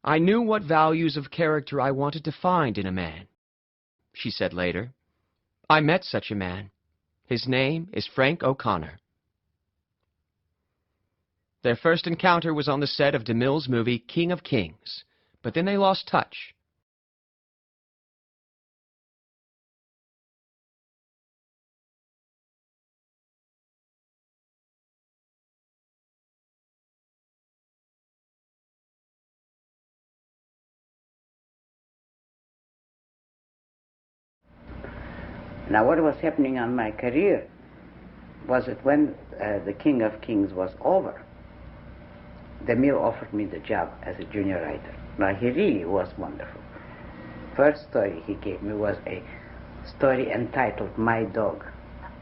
I knew what values of character I wanted to find in a man. She said later, I met such a man. His name is Frank O'Connor. Their first encounter was on the set of DeMille's movie King of Kings, but then they lost touch. Now, what was happening on my career was that when the King of Kings was over, DeMille offered me the job as a junior writer. Now, he really was wonderful. First story he gave me was a story entitled My Dog.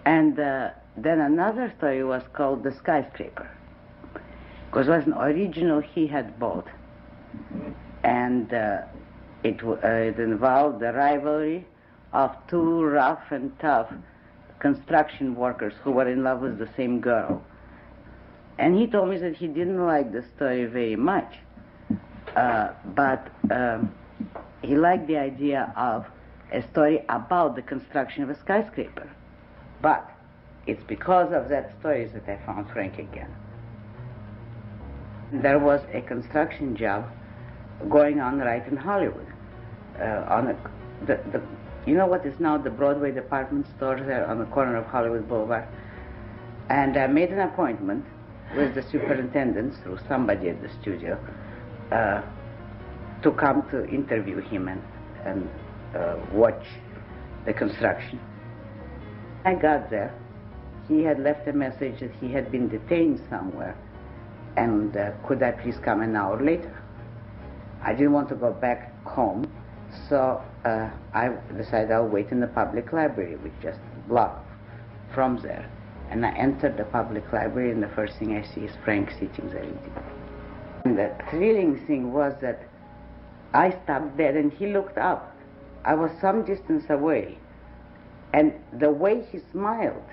And then another story was called The Skyscraper, because it was an original he had bought. And it involved the rivalry of two rough and tough construction workers who were in love with the same girl. And he told me that he didn't like the story very much, but he liked the idea of a story about the construction of a skyscraper. But it's because of that story that I found Frank again. There was a construction job going on right in Hollywood, you know what is now the Broadway department store there on the corner of Hollywood Boulevard? And I made an appointment with the superintendent through somebody at the studio to come to interview him and watch the construction. I got there. He had left a message that he had been detained somewhere, and could I please come an hour later? I didn't want to go back home, so I decided I'll wait in the public library, which just a block from there. And I entered the public library, and the first thing I see is Frank sitting there reading. And the thrilling thing was that I stopped dead, and he looked up. I was some distance away, and the way he smiled,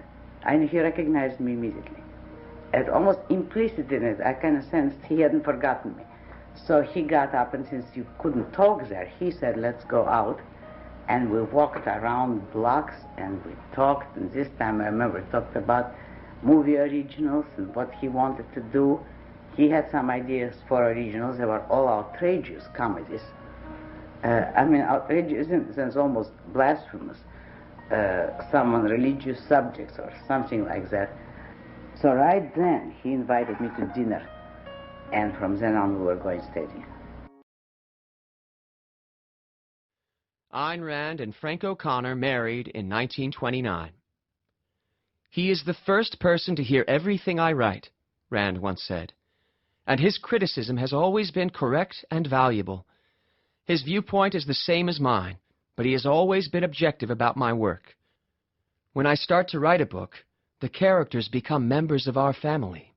I knew he recognized me immediately. And almost implicit in it, I kind of sensed he hadn't forgotten me. So he got up, and since you couldn't talk there, he said, let's go out. And we walked around blocks, and we talked, and this time I remember talked about movie originals and what he wanted to do. He had some ideas for originals. They were all outrageous comedies. I mean, outrageous in the sense almost blasphemous. Some on religious subjects or something like that. So right then, he invited me to dinner. And from then on, we were going steady. Ayn Rand and Frank O'Connor married in 1929. He is the first person to hear everything I write, Rand once said, and his criticism has always been correct and valuable. His viewpoint is the same as mine, but he has always been objective about my work. When I start to write a book, the characters become members of our family.